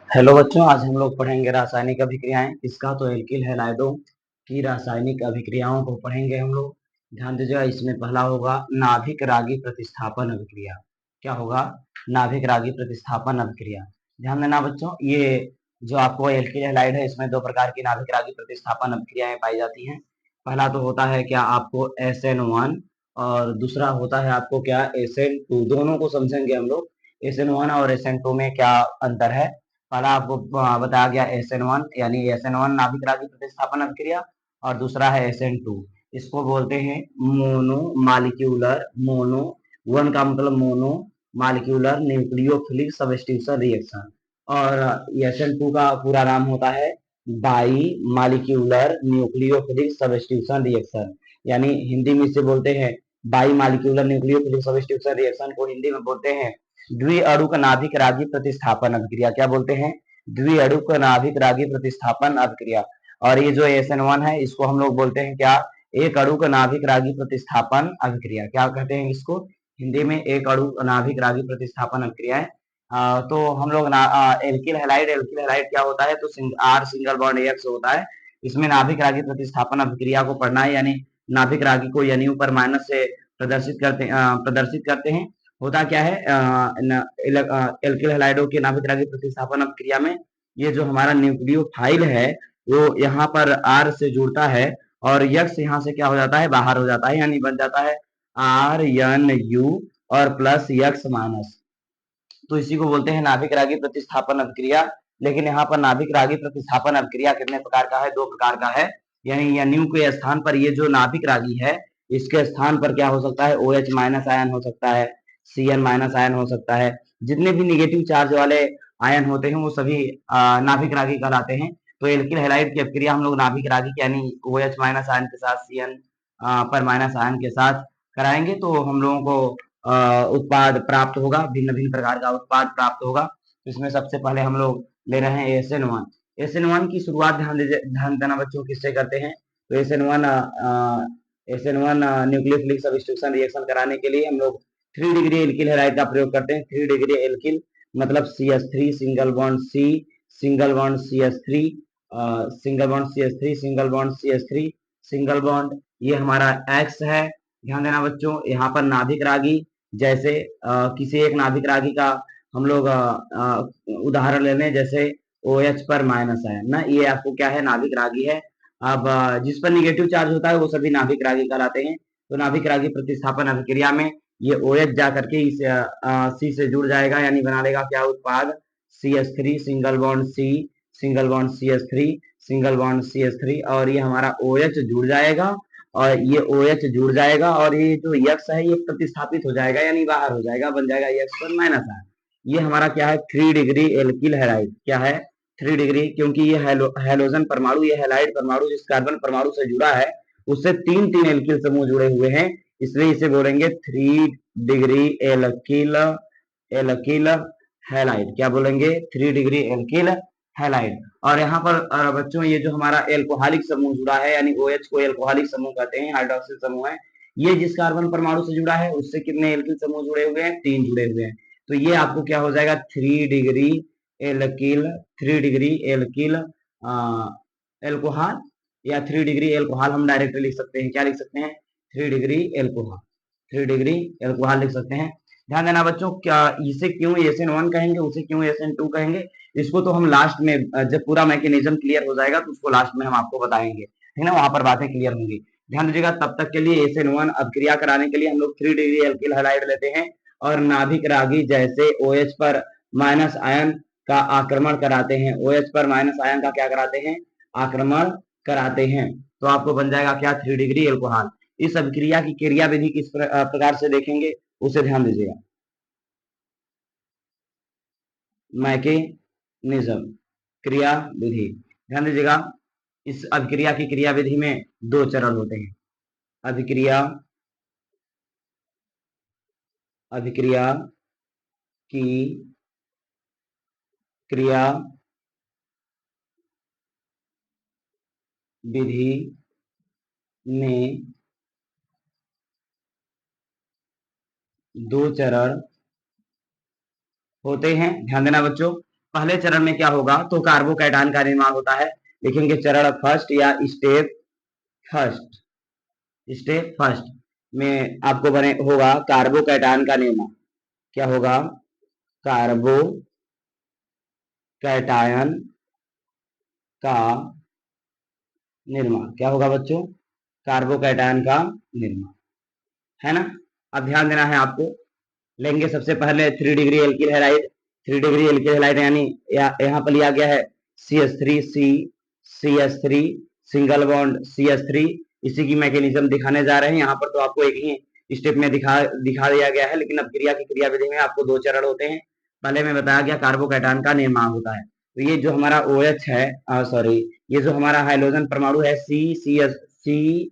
Hello बच्चों, आज हम लोग पढ़ेंगे रासायनिक अभिक्रियाएं। इसका तो एल्किल हैलाइडों की रासायनिक अभिक्रियाओं को पढ़ेंगे हम लोग। ध्यान दीजिएगा, इसमें पहला होगा नाभिक रागी प्रतिस्थापन अभिक्रिया। क्या होगा? नाभिक रागी प्रतिस्थापन अभिक्रिया। ध्यान देना बच्चों, ये जो आपको एल्किल हैलाइड है, इसमें दो प्रकार की नाभिक रागी प्रतिस्थापन अभिक्रियाएं पाई जाती हैं। पहला तो होता है क्या आपको SN1, और दूसरा होता है आपको क्या SN2। दोनों को समझेंगे हम लोग। SN1 और SN2 में क्या अंतर है। पहला आपको बताया गया SN1, यानी SN1 नाभिक रागी प्रतिस्थापन अभिक्रिया, और दूसरा है SN2। इसको बोलते हैं मोनो मालिक्यूलर। मोनो वन का मतलब mono molecular nucleophilic substitution reaction. और SN2 का पूरा नाम होता है by molecular nucleophilic substitution reaction. यानी हिंदी में इसे बोलते हैं by molecular nucleophilic substitution reaction को हिंदी में बोलते हैं द्विअणुक नाभिक रागी प्रतिस्थापन अभिक्रिया। क्या बोलते हैं? द्विअणुक नाभिक रागी प्रतिस्थापन अभिक्रिया। और ये जो SN1 है, इसको हम लोग बोलते हैं क्या? एक अणुक नाभिक रागी प्रतिस्थापन अभिक्रिया। क्या कहते हैं इसको हिंदी में? एक अणुक नाभिक रागी प्रतिस्थापन अभिक्रिया है। तो हम लोग एल्किल हैलाइड। एल्किल हैलाइड क्या होता है? तो R सिंगल बॉन्ड X होता है। इसमें नाभिक रागी प्रतिस्थापन अभिक्रिया को पढ़ना है, यानी नाभिक रागी को NU पर माइनस से प्रदर्शित करते हैं। होता क्या है एल्किल हैलाइडों के नाभिक रागी प्रतिस्थापन अभिक्रिया में, ये जो हमारा न्यूक्लियोफाइल है वो यहाँ पर R से जुड़ता है, और यक्स यहाँ से क्या हो जाता है? बाहर हो जाता है, यानी बन जाता है RNU और प्लस यक्स माइनस। तो इसी को बोलते हैं नाभिक रागी प्रतिस्थापन अभिक्रिया। लेकिन यहाँ पर नाभिक रागी प्रतिस्थापन अभिक्रिया कितने प्रकार का है? दो प्रकार का है। यानी NU के स्थान पर ये जो नाभिक रागी है, इसके स्थान पर क्या हो सकता है? OH माइनस आयन हो सकता है, CN माइनस आयन हो सकता है। जितने भी निगेटिव चार्ज वाले आयन होते हैं वो सभी नाभिक रागी कहलाते हैं। तो एल्किल हैलाइड की अभिक्रिया हम लोग नाभिक रागी यानी OH माइनस आयन के साथ CN पर माइनस आयन के साथ कराएंगे, तो हम लोगों को उत्पाद प्राप्त होगा, भिन्न भिन्न प्रकार का उत्पाद प्राप्त होगा। इसमें सबसे पहले हम लोग ले रहे हैं SN1। SN1 की शुरुआत ध्यान देना बच्चों, किससे करते हैं? तो SN1 न्यूक्लियोफिलिक सबस्टिट्यूशन रिएक्शन कराने के लिए हम लोग 3 डिग्री एल्किल हैलाइड का प्रयोग करते हैं। 3 डिग्री एल्किल मतलब CH3 single bond C, single bond CH3, single bond CH3, single bond CH3, single bond, ये हमारा X है। ध्यान देना बच्चों, यहाँ पर नाभिक रागी, जैसे किसी एक नाभिक रागी का हम लोग उदाहरण ले लें, जैसे OH पर माइनस है ना, ये आपको क्या है? नाभिक रागी है। अब जिस पर निगेटिव चार्ज होता है वो सभी नाभिक रागी कहलाते हैं। तो नाभिक रागी प्रतिस्थापन अभिक्रिया में ये OH जा करके इस C से जुड़ जाएगा, यानी बना लेगा क्या उत्पाद? CH3 single bond C, single bond CH3, single bond CH3, और ये हमारा OH जुड़ जाएगा, और ये OH जुड़ जाएगा, और ये जो यक्स है ये प्रतिस्थापित हो जाएगा, यानी बाहर हो जाएगा, बन जाएगा यक्स पर माइनस आयन। ये हमारा क्या है? 3 डिग्री एल्किल हैलाइड। क्या है? 3 डिग्री, क्योंकि ये हैलोजन परमाणु, ये हैलाइड परमाणु जिस कार्बन परमाणु से जुड़ा है उससे तीन तीन एल्किल समूह जुड़े हुए हैं, इसलिए इसे बोलेंगे 3 डिग्री एल्किल एल्किल हैलाइड। क्या बोलेंगे? 3 डिग्री एल्किल हैलाइड। और यहाँ पर बच्चों ये जो हमारा एल्कोहलिक समूह जुड़ा है, यानी OH को एल्कोहलिक समूह कहते हैं, हाइड्रोक्सिल समूह है, ये जिस कार्बन परमाणु से जुड़ा है उससे कितने एल्किल समूह जुड़े हुए हैं? 3 जुड़े हुए हैं। तो ये आपको क्या हो जाएगा? 3 degree alkyl, 3 degree alkyl alcohol, या 3 डिग्री एल्कोहल हम डायरेक्ट लिख सकते हैं। क्या लिख सकते हैं? 3 डिग्री एल्कोहल, 3 डिग्री एल्कोहल लिख सकते हैं। ध्यान देना बच्चों, क्या इसे क्यों SN1 कहेंगे, उसे क्यों SN2 कहेंगे, इसको तो हम लास्ट में, जब पूरा मैकेनिज्म क्लियर हो जाएगा तो उसको लास्ट में हम आपको बताएंगे, है ना, वहां पर बातें क्लियर होंगी। ध्यान दीजिएगा, तब तक के लिए SN1 अभिक्रिया कराने के लिए हम लोग 3 डिग्री एल्किल हैलाइड लेते हैं, और नाभिक रागी जैसे OH पर माइनस आयन का आक्रमण कराते हैं। OH पर माइनस आयन का क्या कराते हैं? आक्रमण कराते हैं। तो आपको बन जाएगा क्या? 3 डिग्री एल्कोहल। इस अभिक्रिया की क्रिया विधि किस प्रकार से देखेंगे उसे ध्यान दीजिएगा। मैकेनिज्म, क्रिया विधि, ध्यान दीजिएगा, इस अभिक्रिया की क्रिया विधि में दो चरण होते हैं। अभिक्रिया अभिक्रिया की क्रिया विधि में दो चरण होते हैं। ध्यान देना बच्चों, पहले चरण में क्या होगा, तो कार्बोकैटायन का निर्माण होता है। लिखेंगे चरण फर्स्ट या स्टेप फर्स्ट। स्टेप फर्स्ट में आपको बने होगा कार्बोकैटायन का निर्माण। क्या होगा, कार्बोकैटायन का निर्माण। क्या होगा बच्चों, कार्बोकैटायन का निर्माण, है ना। अब ध्यान देना है आपको। लेंगे सबसे पहले 3 degree alkyl halide. 3 degree alkyl halide यानी यहाँ पर लिया गया है CH3C, CH3 single bond CH3। इसी की मैकेनिज्म दिखाने जा रहे हैं। यहाँ पर तो आपको एक ही स्टेप में दिखा दिया गया है, लेकिन अब क्रिया की क्रिया विधि में आपको 2 चरण होते हैं। पहले में बताया गया कार्बोकैटायन का निर्माण होता है। तो ये जो हमारा OH है, सॉरी, ये जो हमारा हाइड्रोजन परमाणु है CH3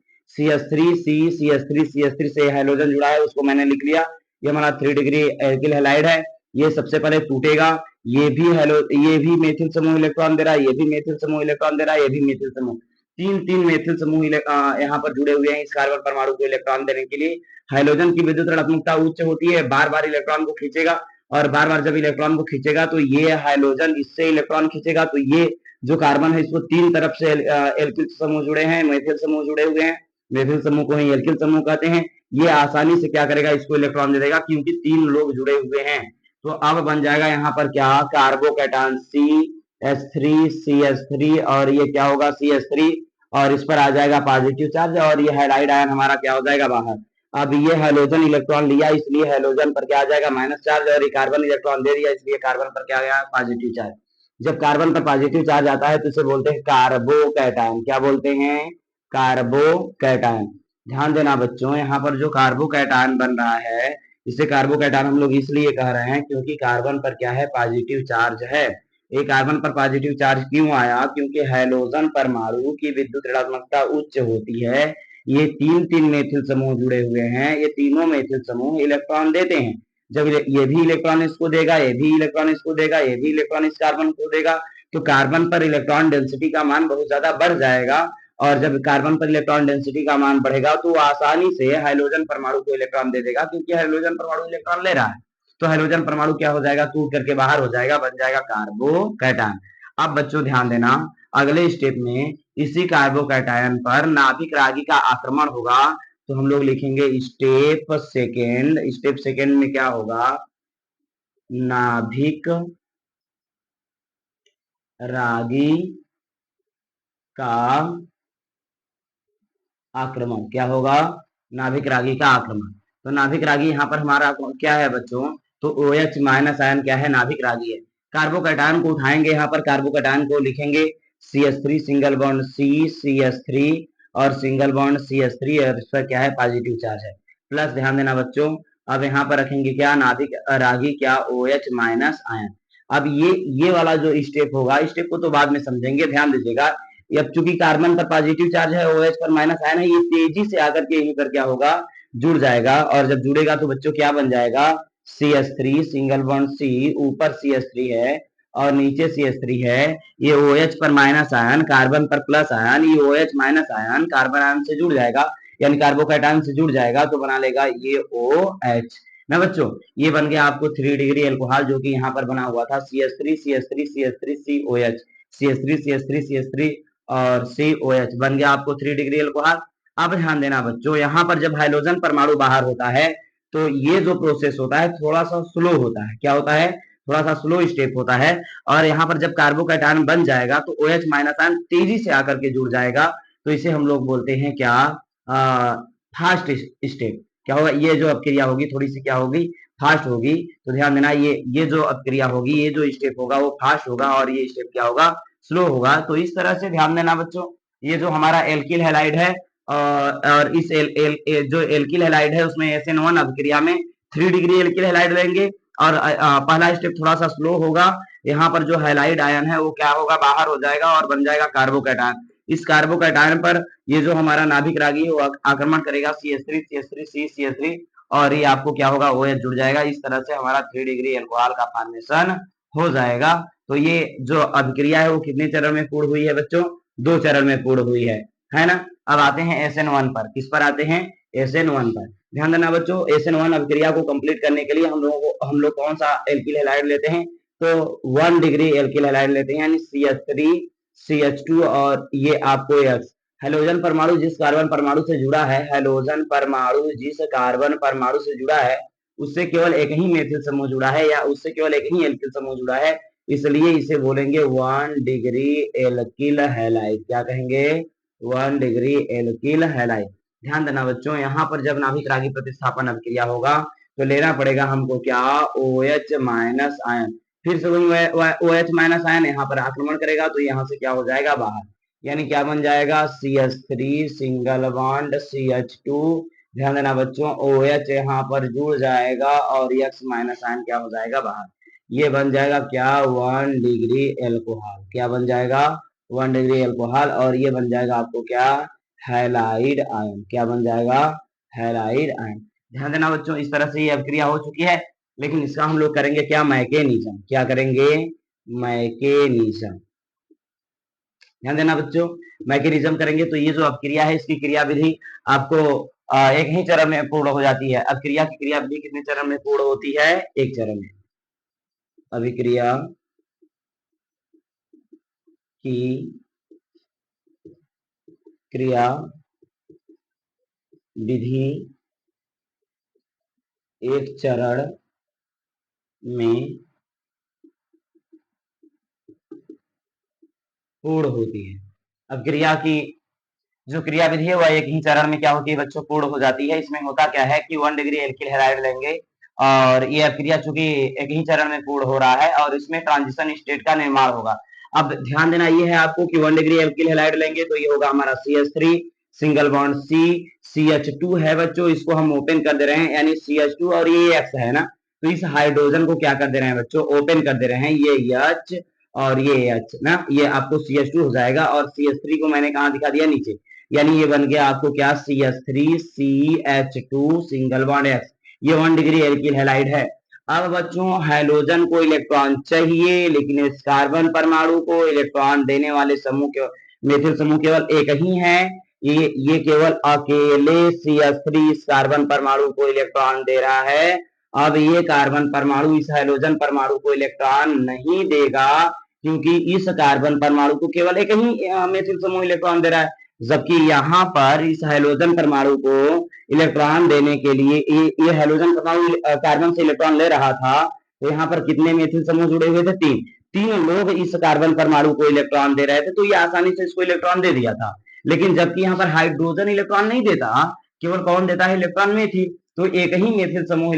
से हाइड्रोजन जुड़ा है, उसको मैंने लिख लिया। ये हमारा 3 डिग्री एल्किल हैलाइड है। ये सबसे पहले टूटेगा। ये भी मेथिल समूह इलेक्ट्रॉन दे रहा है, ये भी मेथिल समूह इलेक्ट्रॉन दे रहा है, ये भी मेथिल समूह, तीन मेथिल समूह यहाँ पर जुड़े हुए हैं इस कार्बन परमाणु को इलेक्ट्रॉन देने के लिए। हाइड्रोजन की विद्युत ऋणात्मकता उच्च होती है, बार बार इलेक्ट्रॉन को खींचेगा, और बार बार जब इलेक्ट्रॉन को खींचेगा तो ये हाइड्रोजन इससे इलेक्ट्रॉन खींचेगा, तो ये जो कार्बन है इसको 3 तरफ से एल्किल समूह जुड़े हैं, मेथिल समूह जुड़े हुए हैं। मेथिल समूह को ही एल्किल समूह कहते हैं। ये आसानी से क्या करेगा, इसको इलेक्ट्रॉन दे देगा, क्योंकि 3 लोग जुड़े हुए हैं। तो अब बन जाएगा यहाँ पर क्या, कार्बोकैटायन CH3 और ये क्या होगा CH3, और इस पर आ जाएगा पॉजिटिव चार्ज, और ये हाइलाइड आयन हमारा क्या हो जाएगा बाहर। अब ये हाइड्रोजन इलेक्ट्रॉन लिया, इसलिए हाइड्रोजन पर क्या आ जाएगा माइनस चार्ज, और ये कार्बन इलेक्ट्रॉन दे दिया, इसलिए कार्बन पर क्या गया पॉजिटिव चार्ज। जब कार्बन पर पॉजिटिव चार्ज आता है तो इसे बोलते हैं कार्बोकैटायन। क्या बोलते हैं, कार्बोकैटायन। ध्यान देना बच्चों, यहाँ पर जो कार्बोकैटायन बन रहा है, इसे कार्बोकैटायन हम लोग इसलिए कह रहे हैं क्योंकि कार्बन पर क्या है, पॉजिटिव चार्ज है। ये कार्बन पर पॉजिटिव चार्ज क्यों आया, क्योंकि हाइड्रोजन परमाणु की विद्युत ऋणात्मकता उच्च होती है। ये 3 मेथिल समूह जुड़े हुए हैं, ये तीनों मेथिल समूह इलेक्ट्रॉन देते हैं। जब ये भी इलेक्ट्रॉन इसको देगा, ये भी इलेक्ट्रॉन इसको देगा, ये भी इलेक्ट्रॉन इस कार्बन को देगा, तो कार्बन पर इलेक्ट्रॉन डेंसिटी का मान बहुत ज्यादा बढ़ जाएगा। और जब कार्बन पर इलेक्ट्रॉन डेंसिटी का मान बढ़ेगा तो आसानी से हाइड्रोजन परमाणु को इलेक्ट्रॉन दे देगा, क्योंकि हाइड्रोजन परमाणु इलेक्ट्रॉन ले रहा है। तो हाइड्रोजन परमाणु क्या हो जाएगा, टूट करके बाहर हो जाएगा, बन जाएगा कार्बोकैटायन। अब बच्चों ध्यान देना, अगले स्टेप में इसी कार्बोकैटायन पर नाभिक रागी का आक्रमण होगा। तो हम लोग लिखेंगे स्टेप सेकेंड। स्टेप सेकेंड में क्या होगा, नाभिक रागी का आक्रमण। क्या होगा, नाभिक रागी का आक्रमण। तो नाभिक रागी यहाँ पर हमारा क्या है बच्चों, तो OH माइनस आयन क्या है, नाभिक रागी है। कार्बोकैटायन को उठाएंगे, यहाँ पर कार्बोकैटायन को लिखेंगे CH3 सिंगल बॉन्ड CH3 और सिंगल बॉन्ड CH3, और इस पर क्या है पॉजिटिव चार्ज है, प्लस। ध्यान देना बच्चों, अब यहाँ पर रखेंगे क्या, नाभिक रागी क्या, OH माइनस आयन। अब ये वाला जो स्टेप होगा, स्टेप को तो बाद में समझेंगे, ध्यान दीजिएगा। अब चूंकि कार्बन पर पॉजिटिव चार्ज है, OH पर माइनस आयन है, ये तेजी से आकर के यहीं पर क्या होगा, जुड़ जाएगा। और जब जुड़ेगा तो बच्चों क्या बन जाएगा, CH3 सिंगल बॉन्ड C, ऊपर CH3 है और नीचे CH3 है। ये OH पर माइनस आयन, कार्बन पर प्लस आयन, ये OH minus ion carbon ion से जुड़ जाएगा, यानी कार्बोकैटायन से जुड़ जाएगा, तो बना लेगा ये OH ना बच्चों। ये बन गया आपको 3 डिग्री एल्कोहल, जो कि यहाँ पर बना हुआ था CH3 CH3 CH3 COH, CH3 CH3 CH3 और COH, बन गया आपको 3 डिग्री एल्कोहल। अब ध्यान देना बच्चों, यहाँ पर जब हाइड्रोजन परमाणु बाहर होता है तो ये जो प्रोसेस होता है थोड़ा सा स्लो होता है। क्या होता है, थोड़ा सा स्लो स्टेप होता है। और यहाँ पर जब कार्बोकैटायन बन जाएगा तो OH माइनस आयन तेजी से आकर के जुड़ जाएगा, तो इसे हम लोग बोलते हैं क्या, फास्ट स्टेप। क्या होगा, ये जो अपक्रिया होगी थोड़ी सी क्या होगी, फास्ट होगी। तो ध्यान देना, ये जो अपक्रिया होगी, ये जो स्टेप होगा वो फास्ट होगा, और ये स्टेप क्या होगा, स्लो होगा। तो इस तरह से ध्यान देना बच्चों, ये जो हमारा एल्किल हैलाइड है, और इस जो एल्किल हैलाइड है उसमें SN1 अभिक्रिया में 3 डिग्री एल्किल हैलाइड लेंगे, और पहला स्टेप थोड़ा सा स्लो होगा। यहाँ पर जो हैलाइड आयन है वो क्या होगा, बाहर हो जाएगा और बन जाएगा कार्बोकैटायन। इस कार्बोकैटायन पर ये जो हमारा नाभिक रागी है वो आक्रमण करेगा, CH3 CH3 CH3, और ये आपको क्या होगा, OH जुड़ जाएगा। इस तरह से हमारा 3 डिग्री एल्कोहल का फॉर्मेशन हो जाएगा। तो ये जो अभिक्रिया है वो कितने चरण में पूर्ण हुई है बच्चों, 2 चरण में पूर्ण हुई है ना। अब आते हैं SN1 पर। किस पर आते हैं, SN1 पर। ध्यान देना बच्चों, SN1 अभिक्रिया को कंप्लीट करने के लिए हम लोग कौन सा एल्किल हैलाइड लेते हैं, तो 1 डिग्री एल्किल हैलाइड लेते हैं, यानी CH3 CH2 और ये आपको X। हेलोजन परमाणु जिस कार्बन परमाणु से जुड़ा है, हेलोजन परमाणु जिस कार्बन परमाणु से जुड़ा है, उससे केवल एक ही मेथिल समूह जुड़ा है या उससे केवल एक ही एल्किल समूह जुड़ा है, इसलिए इसे बोलेंगे 1 डिग्री एल्किल हैलाइड। क्या कहेंगे? 1 डिग्री एल्किल हैलाइड। ध्यान देना बच्चों, यहाँ पर जब नाभिक रागी प्रतिस्थापन अभिक्रिया होगा तो लेना पड़ेगा हमको क्या? OH minus ion. फिर से वही OH माइनस आयन यहाँ पर आक्रमण करेगा तो यहाँ से क्या हो जाएगा? बाहर। यानी क्या बन जाएगा? CH3 single bond CH2। ध्यान देना बच्चों, OH यहाँ पर जुड़ जाएगा और X माइनस आयन क्या हो जाएगा? बाहर। ये बन जाएगा क्या? 1 डिग्री एल्कोहल। क्या बन जाएगा? 1 डिग्री एल्कोहल। और ये बन जाएगा आपको क्या? Halide ion. क्या बन जाएगा? Halide ion. ध्यान देना बच्चों, इस तरह से ये अभिक्रिया हो चुकी है, लेकिन इसका हम लोग करेंगे क्या? मैकेनिज्म। क्या करेंगे? मैकेनिज्म। ध्यान देना बच्चों, मैकेनिज्म करेंगे तो ये जो अभिक्रिया है इसकी क्रिया विधि आपको एक ही चरण में पूर्ण हो जाती है। अभिक्रिया की क्रिया विधि कितने चरण में पूर्ण होती है? एक चरण में। अभिक्रिया की क्रिया विधि एक चरण में पूर्ण होती है। अब क्रिया की जो क्रिया विधि है वह एक ही चरण में क्या होती है बच्चों? पूर्ण हो जाती है। इसमें होता क्या है कि 1 डिग्री एल्किल हैलाइड लेंगे और ये अभिक्रिया चूंकि एक ही चरण में पूर्ण हो रहा है और इसमें ट्रांजिशन स्टेट का निर्माण होगा। अब ध्यान देना ये है आपको कि 1 डिग्री एल्किल हैलाइड लेंगे तो ये होगा हमारा CH3 single bond C, CH2 है बच्चों, इसको हम ओपन कर दे रहे हैं, यानी CH2 और ये X है ना, तो इस हाइड्रोजन को क्या कर दे रहे हैं बच्चों? ओपन कर दे रहे हैं। ये H और ये H ना, ये आपको CH2 हो जाएगा और CH3 को मैंने कहा दिखा दिया? नीचे। यानी ये बन गया आपको क्या? CH3 CH2 single bond X। ये 1 डिग्री एल्किल हैलाइड है। अब बच्चों हैलोजन को इलेक्ट्रॉन चाहिए, लेकिन इस कार्बन परमाणु को इलेक्ट्रॉन देने वाले समूह के मेथिल समूह केवल एक ही है। ये केवल अकेले CH3 इस कार्बन परमाणु को इलेक्ट्रॉन दे रहा है। अब ये कार्बन परमाणु इस हैलोजन परमाणु को इलेक्ट्रॉन नहीं देगा, क्योंकि इस कार्बन परमाणु को केवल एक ही मेथिल समूह इलेक्ट्रॉन दे रहा है, जबकि यहाँ पर इस हैलोजन परमाणु को इलेक्ट्रॉन देने के लिए ये हैलोजन परमाणु कार्बन से इलेक्ट्रॉन ले रहा था, तो यहाँ पर कितने मेथिल समूह जुड़े हुए थे? तीन। तीन लोग इस कार्बन परमाणु को इलेक्ट्रॉन दे रहे थे, तो ये आसानी से इसको इलेक्ट्रॉन दे दिया था। लेकिन जबकि यहाँ पर हाइड्रोजन इलेक्ट्रॉन नहीं देता, केवल कौन देता है इलेक्ट्रॉन? मेथिल। तो एक ही मेथिल समूह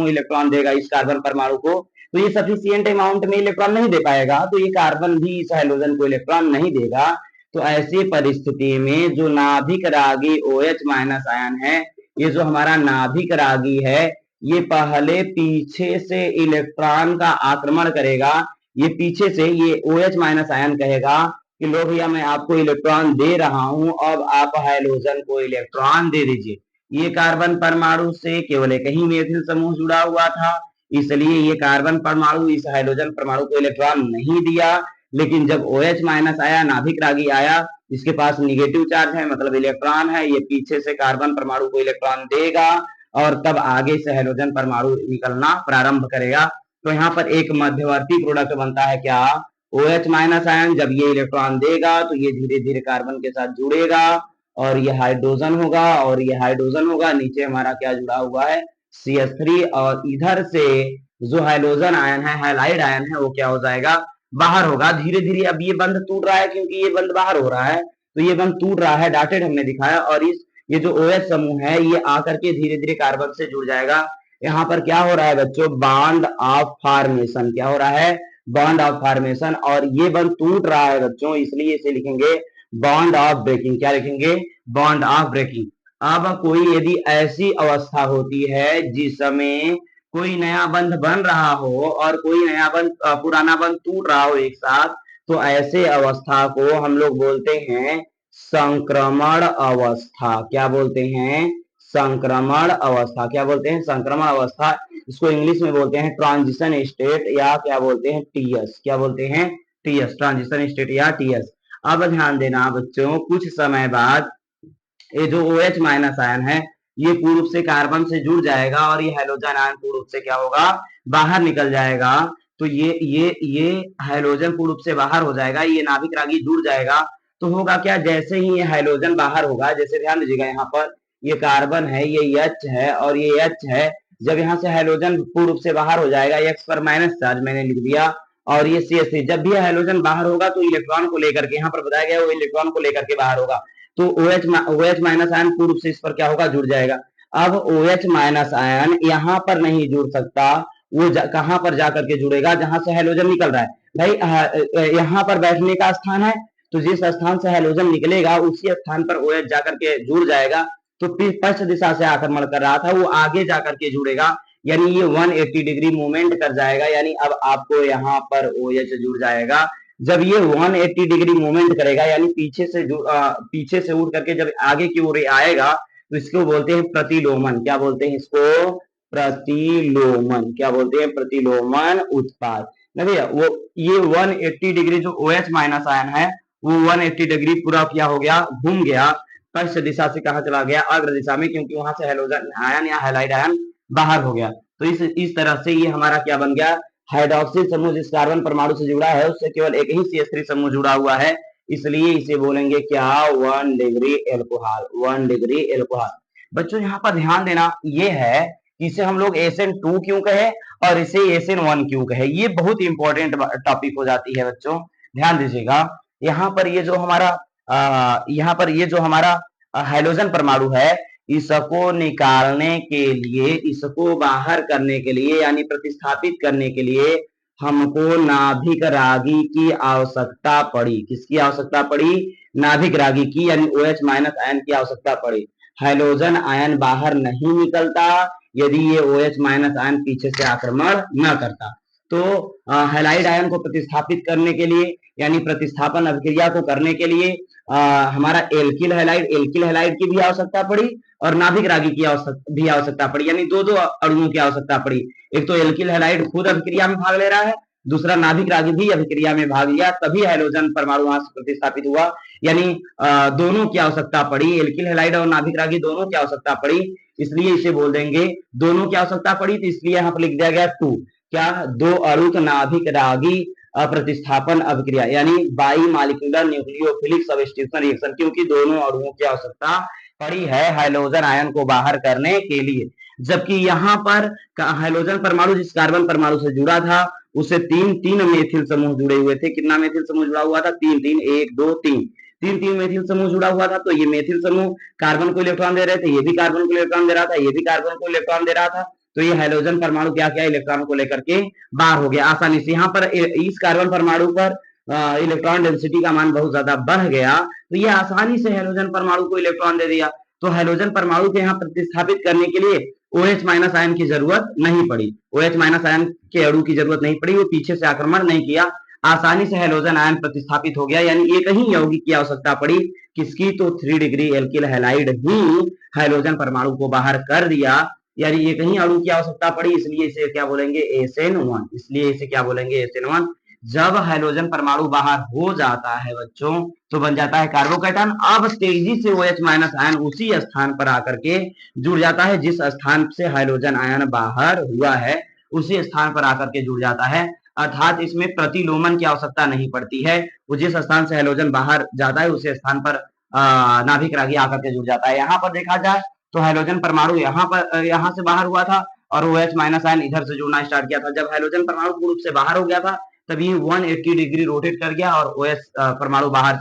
इलेक्ट्रॉन देगा इस कार्बन परमाणु को, तो ये सफिशिएंट अमाउंट में इलेक्ट्रॉन नहीं दे पाएगा, तो ये कार्बन भी इस हैलोजन को इलेक्ट्रॉन नहीं देगा। तो ऐसी परिस्थिति में जो नाभिक रागी OH माइनस आयन है, ये जो हमारा नाभिक रागी है, ये पहले पीछे से इलेक्ट्रॉन का आक्रमण करेगा। ये पीछे से ये OH माइनस आयन कहेगा कि लो भैया मैं आपको इलेक्ट्रॉन दे रहा हूं, अब आप हैलोजन को इलेक्ट्रॉन दे दीजिए। ये कार्बन परमाणु से केवल एक ही मेथिल समूह जुड़ा हुआ था, इसलिए ये कार्बन परमाणु इस हाइड्रोजन परमाणु को इलेक्ट्रॉन नहीं दिया। लेकिन जब OH माइनस आया, नाभिक रागी आया, इसके पास निगेटिव चार्ज है, मतलब इलेक्ट्रॉन है, ये पीछे से कार्बन परमाणु को इलेक्ट्रॉन देगा और तब आगे से हाइड्रोजन परमाणु निकलना प्रारंभ करेगा। तो यहाँ पर एक मध्यवर्ती प्रोडक्ट बनता है क्या? OH minus ion. जब ये इलेक्ट्रॉन देगा तो ये धीरे धीरे कार्बन के साथ जुड़ेगा और ये हाइड्रोजन होगा और ये हाइड्रोजन होगा। नीचे हमारा क्या जुड़ा हुआ है? CH3। और इधर से जो हाइड्रोजन आयन है, हैलाइड आयन है, वो क्या हो जाएगा? बाहर होगा धीरे धीरे। अब ये बंध टूट रहा है, क्योंकि ये बंध बाहर हो रहा है, तो ये बंध टूट रहा है, डॉटेड हमने दिखाया। और ये जो OH समूह है ये आकर के धीरे धीरे कार्बन से जुड़ जाएगा। यहाँ पर क्या हो रहा है बच्चों? Bond of formation. क्या हो रहा है? Bond of formation. और ये बंध टूट रहा है बच्चों, इसलिए इसे लिखेंगे बॉन्ड ऑफ ब्रेकिंग। क्या लिखेंगे? Bond of breaking. अब कोई यदि ऐसी अवस्था होती है जिसमें कोई नया बंध बन रहा हो और कोई नया बंध पुराना बंध टूट रहा हो एक साथ, तो ऐसे अवस्था को हम लोग बोलते हैं संक्रमण अवस्था। क्या बोलते हैं? संक्रमण अवस्था। क्या बोलते हैं? संक्रमण अवस्था। इसको इंग्लिश में बोलते हैं ट्रांजिशन स्टेट, या क्या बोलते हैं? TS। क्या बोलते हैं? TS, ट्रांजिशन स्टेट या TS। अब ध्यान देना बच्चों, कुछ समय बाद ये जो OH माइनस आयन है ये पूर्व से कार्बन से जुड़ जाएगा और ये हाइड्रोजन आयन पूर्व से क्या होगा? बाहर निकल जाएगा तो ये हाइड्रोजन पूर्ण रूप से बाहर हो जाएगा, ये नाभिक रागी जुड़ जाएगा। तो होगा क्या, जैसे ही ये हाइड्रोजन बाहर होगा, जैसे ध्यान दीजिएगा यहाँ पर ये कार्बन है, ये H है और ये H है। जब यहाँ से हाइड्रोजन पूर्ण रूप से बाहर हो जाएगा, X पर माइनस चार्ज मैंने लिख दिया, और ये CH3 जब भी हाइड्रोजन बाहर होगा तो इलेक्ट्रॉन को लेकर के, यहाँ पर बताया गया वो इलेक्ट्रॉन को लेकर के बाहर होगा, तो OH माइनस आयन पूर्ण रूप से इस पर क्या होगा, जुड़ जाएगा। अब OH माइनस आयन यहाँ पर नहीं जुड़ सकता, वो कहां पर जाकर के जुड़ेगा, जहां से हाइड्रोजन निकल रहा है। भाई यहाँ पर बैठने का स्थान है, तो जिस स्थान से हाइड्रोजन निकलेगा उसी स्थान पर OH जाकर के जुड़ जाएगा। तो पश्चिम दिशा से आक्रमण कर रहा था, वो आगे जाकर के जुड़ेगा, यानी ये 180 डिग्री मूवमेंट कर जाएगा, यानी अब आपको यहाँ पर OH जुड़ जाएगा। जब ये 180 डिग्री मूवमेंट करेगा, यानी पीछे से उठ करके जब आगे की ओर आएगा, तो इसको बोलते हैं प्रतिलोमन। क्या बोलते हैं इसको, प्रतिलोमन। क्या बोलते हैं, प्रतिलोमन उत्पाद। ना भैया, वो ये 180 डिग्री जो OH माइनस आयन है, वो 180 डिग्री पूरा क्या हो गया, घूम गया, पश्चिम दिशा से कहा चला गया, अग्र दिशा में, क्योंकि वहां से हाइड्रोजन आयन या हैलाइड आयन बाहर हो गया। तो इस तरह से ये हमारा क्या बन गया, हाइड्रोक्सिल समूह जिस कार्बन परमाणु से जुड़ा है उससे केवल एक ही CH3 समूह जुड़ा हुआ है, इसलिए इसे बोलेंगे क्या, 1 डिग्री एल्कोहल। 1 degree alcohol. बच्चों यहाँ पर ध्यान देना ये है, इसे हम लोग SN2 क्यों कहे और इसे SN1 क्यों कहे, ये बहुत इंपॉर्टेंट टॉपिक हो जाती है बच्चों, ध्यान दीजिएगा। यहाँ पर ये जो हमारा हाइड्रोजन परमाणु है, इसको निकालने के लिए, इसको बाहर करने के लिए, यानी प्रतिस्थापित करने के लिए हमको नाभिक रागी की आवश्यकता पड़ी। किसकी आवश्यकता पड़ी, नाभिक रागी की, यानी OH माइनस आयन की आवश्यकता पड़ी। हाइड्रोजन आयन बाहर नहीं निकलता यदि ये OH माइनस आयन पीछे से आक्रमण न करता। तो हैलाइड आयन को प्रतिस्थापित करने के लिए, यानी प्रतिस्थापन अभिक्रिया को करने के लिए हमारा एल्किल हैलाइड की भी आवश्यकता पड़ी और नाभिक रागी की भी आवश्यकता पड़ी, यानी दो अणुओं की आवश्यकता पड़ी। एक तो एल्किल हैलाइड खुद अभिक्रिया में भाग ले रहा है, दूसरा नाभिक रागी भी अभिक्रिया में भाग लिया, तभी हाइड्रोजन परमाणु वहां से प्रतिस्थापित हुआ, यानी दोनों की आवश्यकता पड़ी, एल्किल हैलाइड और नाभिक रागी दोनों की आवश्यकता पड़ी, इसलिए इसे बोल देंगे दोनों की आवश्यकता पड़ी, तो इसलिए यहाँ पर लिख दिया गया 2। क्या, दो अणुक नाभिक रागी प्रतिस्थापन अभिक्रिया, यानी by molecular nucleophilic substitution reaction, क्योंकि दोनों अणुओं की आवश्यकता पड़ी है हाइड्रोजन आयन को बाहर करने के लिए। जबकि यहाँ पर हाइड्रोजन परमाणु जिस कार्बन परमाणु से जुड़ा था उससे तीन मेथिल समूह जुड़े हुए थे। कितना मेथिल समूह जुड़ा हुआ था, तीन, 1 2 3, तीन मेथिल समूह जुड़ा हुआ था। तो ये मेथिल समूह कार्बन को इलेक्ट्रॉन दे रहे थे, ये भी कार्बन को इलेक्ट्रॉन दे रहा था, ये भी कार्बन को इलेक्ट्रॉन दे रहा था। तो ये हाइड्रोजन परमाणु क्या किया, इलेक्ट्रॉन को लेकर के बाहर हो गया आसानी से। यहाँ पर इस कार्बन परमाणु पर इलेक्ट्रॉन डेंसिटी का मान बहुत ज्यादा बढ़ गया, तो ये आसानी से हाइड्रोजन परमाणु को इलेक्ट्रॉन दे दिया। तो हाइड्रोजन परमाणु के यहाँ प्रतिस्थापित करने के लिए OH माइनस आयन की जरूरत नहीं पड़ी, OH माइनस आयन के अणु की जरूरत नहीं पड़ी, वो पीछे से आक्रमण नहीं किया, आसानी से हाइड्रोजन आयन प्रतिस्थापित हो गया, यानी एक ही यौगिक की आवश्यकता पड़ी। किसकी, तो 3 डिग्री एल्किल हैलाइड ही हाइड्रोजन परमाणु को बाहर कर दिया, यानी एक ही अणु की आवश्यकता पड़ी, इसलिए इसे क्या बोलेंगे, SN1। इसलिए इसे क्या बोलेंगे, SN1। जब हाइड्रोजन परमाणु बाहर हो जाता है बच्चों, तो बन जाता है कार्बोकैटायन। अब तेजी से OH माइनस आयन उसी स्थान पर आकर के जुड़ जाता है जिस स्थान से हाइड्रोजन आयन बाहर हुआ है, उसी स्थान पर आकर के जुड़ जाता है, अर्थात इसमें प्रतिलोमन की आवश्यकता नहीं पड़ती है। वो जिस स्थान से हाइड्रोजन बाहर जाता है उसी स्थान पर नाभिक रागी आकर के जुड़ जाता है। यहाँ पर देखा जाए तो हाइड्रोजन परमाणु यहाँ से बाहर हुआ था और OH माइनस आयन इधर से जुड़ना स्टार्ट किया था। जब हाइड्रोजन परमाणु पूर्ण रूप से बाहर हो गया था तभी 180 डिग्री रोटेट कर गया और OH परमाणु बाहर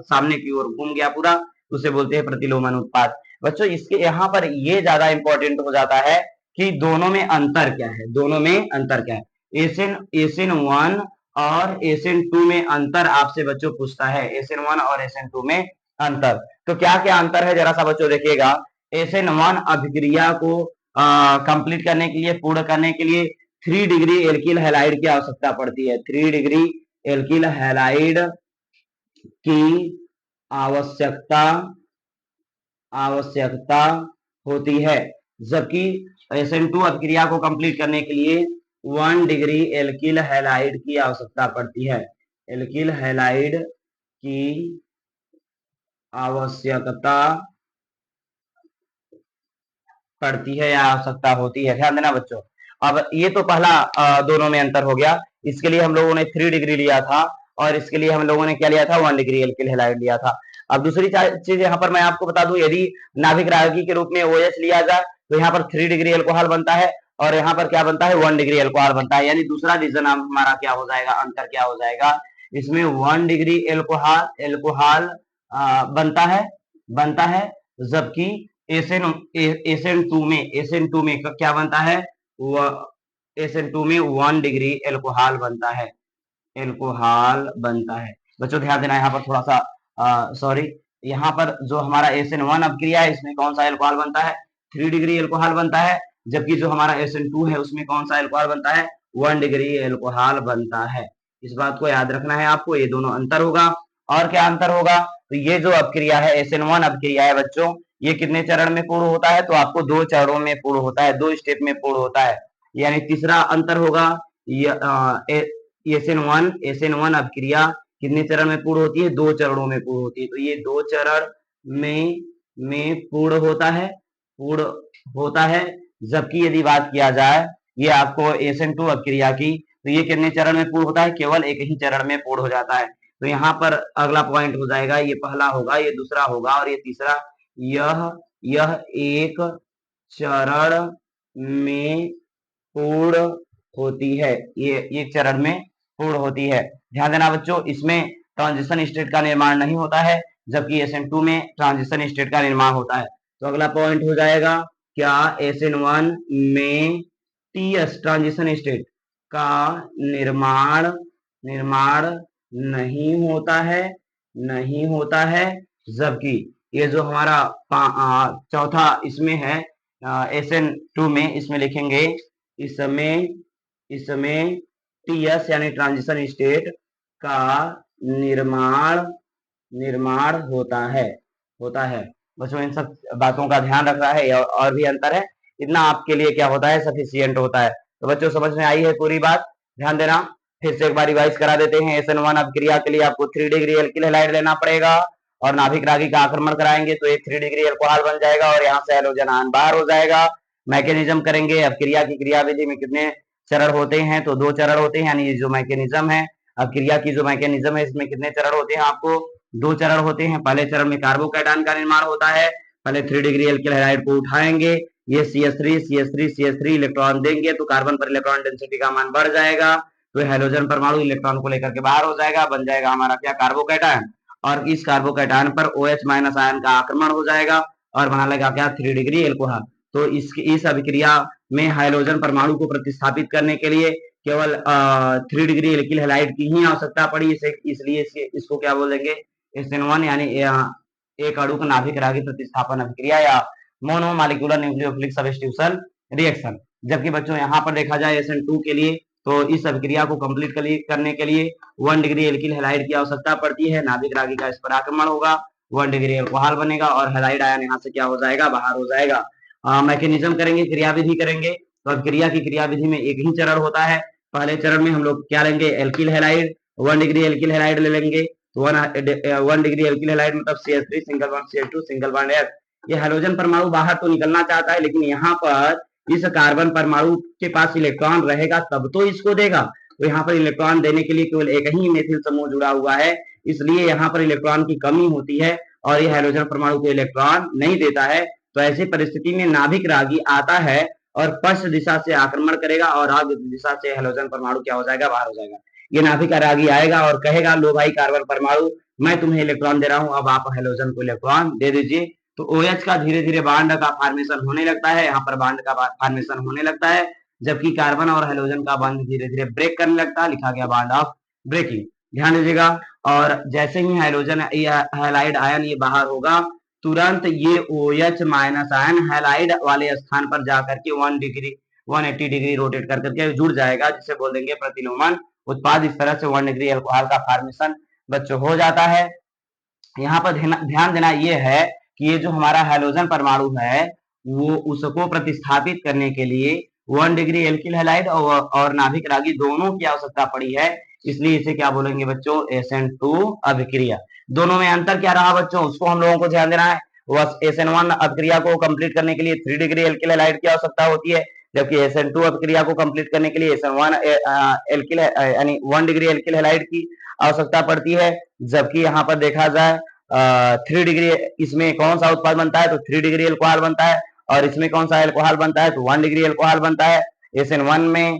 सामने की ओर घूम गया पूरा, उसे बोलते हैं प्रतिलोमन उत्पाद। बच्चों इसके यहाँ पर ये ज्यादा इंपॉर्टेंट हो जाता है कि दोनों में अंतर क्या है, दोनों में अंतर क्या है। SN1 और SN2 में अंतर आपसे बच्चों पूछता है, SN1 और SN2 में अंतर। तो क्या क्या अंतर है जरा सा बच्चों देखिएगा। SN1 अभिक्रिया को कंप्लीट करने के लिए, पूर्ण करने के लिए 3 डिग्री एल्किल हैलाइड की आवश्यकता पड़ती है। 3 डिग्री एल्किल हैलाइड की आवश्यकता होती है, जबकि SN2 अभिक्रिया को कंप्लीट करने के लिए 1 डिग्री एल्किल हैलाइड की आवश्यकता पड़ती है। एल्किल हैलाइड की आवश्यकता पड़ती है या आवश्यकता होती है, ध्यान देना बच्चों। अब ये तो पहला दोनों में अंतर हो गया। इसके लिए हम लोगों ने 3 डिग्री लिया था और इसके लिए हम लोगों ने क्या लिया था, 1 डिग्री एल्किल हैलाइड लिया था। अब दूसरी चीज यहाँ पर मैं आपको बता दूं, यदि नाभिक रागी के रूप में OH लिया जाए तो यहाँ पर 3 डिग्री एल्कोहल बनता है और यहाँ पर क्या बनता है, 1 डिग्री एल्कोहल बनता है। यानी दूसरा रीजन हमारा क्या हो जाएगा, अंतर क्या हो जाएगा, इसमें 1 डिग्री एल्कोहल एल्कोहल बनता है, जबकि एसएन टू में क्या बनता है, एसएन टू में 1 डिग्री एल्कोहल बनता है, एल्कोहल बनता है। बच्चों ध्यान देना यहाँ पर थोड़ा सा, सॉरी, यहाँ पर जो हमारा SN1 अपक्रिया है इसमें कौन सा एल्कोहल बनता है, 3 डिग्री एल्कोहल बनता है, जबकि जो हमारा SN2 है उसमें कौन सा एल्कोहल बनता है, 1 डिग्री एल्कोहल बनता है। इस बात को याद रखना है आपको, ये दोनों अंतर होगा। और क्या अंतर होगा, तो ये जो अपक्रिया है SN1 अपक्रिया है बच्चों, ये कितने चरण में पूर्ण होता है, तो आपको 2 चरणों में पूर्ण होता है, 2 स्टेप में पूर्ण होता है। यानी तीसरा अंतर होगा, SN1 अपक्रिया कितने चरण में पूर्ण होती है, 2 चरणों में पूर्ण होती है। तो ये 2 चरण में पूर्ण होता है, जबकि यदि बात किया जाए ये आपको SN2 अपक्रिया की, तो ये कितने चरण में पूर्ण होता है, केवल एक ही चरण में पूर्ण हो जाता है। तो यहाँ पर अगला पॉइंट हो जाएगा, ये पहला होगा, ये दूसरा होगा और ये तीसरा, यह एक चरण में पूर्ण होती है, ये एक चरण में पूर्ण होती है। ध्यान देना बच्चों, इसमें ट्रांजिशन स्टेट का निर्माण नहीं होता है, जबकि SN2 में ट्रांजिशन स्टेट का निर्माण होता है। तो अगला पॉइंट हो जाएगा, क्या SN1 में TS ट्रांजिशन स्टेट का निर्माण नहीं होता है, जबकि ये जो हमारा चौथा इसमें है SN2 में, इसमें लिखेंगे इसमें TS यानी ट्रांजिशन स्टेट का निर्माण होता है। बच्चों इन सब बातों का ध्यान रखना है, और भी अंतर है, इतना आपके लिए क्या होता है, सफिशियंट होता है। तो बच्चों समझ में आई है पूरी बात, ध्यान देना। फिर से एक बार रिवाइज करा देते हैं, SN1 अपक्रिया के लिए आपको 3 डिग्री एल्किल हैलाइड लेना पड़ेगा और नाभिक रागी का आक्रमण कराएंगे तो एक 3 डिग्री एल्कोहल बन जाएगा और यहाँ से हैलोजन आयन बाहर हो जाएगा। मैकेनिज्म करेंगे, अपक्रिया की क्रियाविधि में कितने चरण होते हैं, तो 2 चरण होते हैं, यानी ये जो मैकेनिज्म है, अपक्रिया की जो मैकेनिज्म है, इसमें कितने चरण होते हैं, आपको 2 चरण होते हैं। पहले चरण में कार्बोकैटायन का निर्माण होता है, पहले 3 डिग्री एल्किल हैलाइड को उठाएंगे, ये CH3 इलेक्ट्रॉन देंगे तो कार्बन पर इलेक्ट्रॉन डेंसिटी का मान बढ़ जाएगा, तो हाइड्रोजन परमाणु इलेक्ट्रॉन को लेकर के बाहर हो जाएगा, बन जाएगा हमारा क्या, कार्बोकैटायन, और इस कार्बोकैटायन पर OH माइनस आयन का आक्रमण हो जाएगा और बना लेगा क्या, 3 डिग्री एल्कोहल। तो इस अभिक्रिया में हाइड्रोजन परमाणु को प्रतिस्थापित करने के लिए केवल 3 डिग्री एल्किल हैलाइड की ही आवश्यकता पड़ी, इसलिए इसको क्या बोलेंगे, SN1 यानी एक अणु का नाभिक रागी प्रतिस्थापन अभिक्रिया या मोनोमॉलिक्यूलर न्यूक्लियोफिलिक सब्स्टिट्यूशन रिएक्शन। जबकि बच्चों यहाँ पर देखा जाए SN2 के लिए, तो इस अभिक्रिया को कंप्लीट करने के लिए 1 डिग्री एल्किल हैलाइड की आवश्यकता पड़ती है, नाभिक रागी का इस पर आक्रमण होगा, 1 डिग्री एल्कोहल बनेगा और हैलाइड आयन यहाँ से क्या हो जाएगा, बाहर हो जाएगा। मैकेनिज्म करेंगे, क्रियाविधि करेंगे, तो अभिक्रिया की क्रियाविधि में एक ही चरण होता है। पहले चरण में हम लोग क्या लेंगे, alkyl halide, 1 degree alkyl halide ले लेंगे, तो 1 डिग्री एल्किल हैलाइड मतलब CH3 single bond CH2 single bond H। ये हाइड्रोजन परमाणु बाहर तो निकलना चाहता है, लेकिन यहाँ पर इस कार्बन परमाणु के पास इलेक्ट्रॉन रहेगा तब तो इसको देगा, तो यहाँ पर इलेक्ट्रॉन देने के लिए केवल एक ही मेथिल समूह जुड़ा हुआ है, इसलिए यहाँ पर इलेक्ट्रॉन की कमी होती है और ये हाइड्रोजन परमाणु को इलेक्ट्रॉन नहीं देता है। तो ऐसी परिस्थिति में नाभिक रागी आता है और पश्च दिशा से आक्रमण करेगा और अग्र दिशा से हाइड्रोजन परमाणु क्या हो जाएगा, बाहर हो जाएगा। ये नाभिक रागी आएगा और कहेगा, लो भाई कार्बन परमाणु, मैं तुम्हें इलेक्ट्रॉन दे रहा हूं, अब आप हाइड्रोजन को इलेक्ट्रॉन दे दीजिए। तो OH का धीरे धीरे बांड का फॉर्मेशन होने लगता है, यहाँ पर बांड का फॉर्मेशन होने लगता है, जबकि कार्बन और हाइड्रोजन का बंध धीरे धीरे ब्रेक करने लगता है, लिखा गया बॉन्ड ऑफ ब्रेकिंग, ध्यान दीजिएगा। और जैसे ही हाइड्रोजन हैलाइड आयन ये बाहर होगा, तुरंत ये OH माइनस आयन हैलाइड वाले स्थान पर जाकर के 180 डिग्री रोटेट कर करके जुड़ जाएगा, जिसे बोल देंगे प्रतिलोमन उत्पाद। इस तरह से 1 डिग्री अल्कोहल का फॉर्मेशन बच्चों हो जाता है। यहाँ पर ध्यान देना ये है कि ये जो हमारा हाइड्रोजन परमाणु है, वो उसको प्रतिस्थापित करने के लिए 1 डिग्री एल्किल हैलाइड और नाभिक रागी दोनों की आवश्यकता पड़ी है, इसलिए इसे क्या बोलेंगे बच्चों, SN2 अभिक्रिया। दोनों में अंतर क्या रहा बच्चों, उसको हम लोगों को ध्यान देना है। बस SN1 अभिक्रिया को कंप्लीट करने के लिए 3 डिग्री एल्किल हैलाइड की आवश्यकता होती है, जबकि SN2 अभिक्रिया को कंप्लीट करने के लिए SN1 एल्किल यानी 1 डिग्री एल्किल हैलाइड की आवश्यकता पड़ती है। जबकि यहाँ पर देखा जाए 3 डिग्री इसमें कौन सा उत्पाद बनता है, तो 3 डिग्री एल्कोहल बनता है, और इसमें कौन सा एल्कोहल बनता है, तो 1 डिग्री एल्कोहल बनता है। SN1 में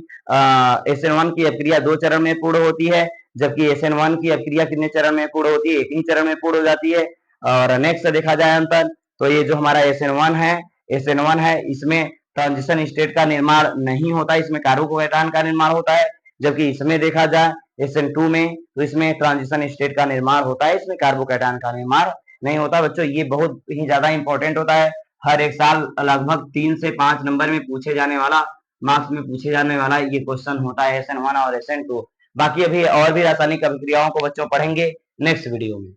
SN1 की अभिक्रिया 2 चरण में पूर्ण होती है, जबकि SN1 की अभिक्रिया कितने चरण में पूर्ण होती है, एक ही चरण में पूर्ण हो जाती है। और नेक्स्ट देखा जाए अंतर, तो ये जो हमारा SN1 है इसमें ट्रांजिशन स्टेट का निर्माण नहीं होता, इसमें कार्बोकेटायन का निर्माण होता है। जबकि इसमें देखा जाए SN2 में, तो इसमें ट्रांजिशन स्टेट का निर्माण होता है, इसमें कार्बोकेटायन का निर्माण नहीं होता। बच्चों ये बहुत ही ज्यादा इंपॉर्टेंट होता है, हर एक साल लगभग 3 से 5 नंबर में पूछे जाने वाला, मार्क्स में पूछे जाने वाला ये क्वेश्चन होता है SN1 और SN2। बाकी अभी और भी रासायनिक अभिक्रियाओं को बच्चों पढ़ेंगे नेक्स्ट वीडियो में।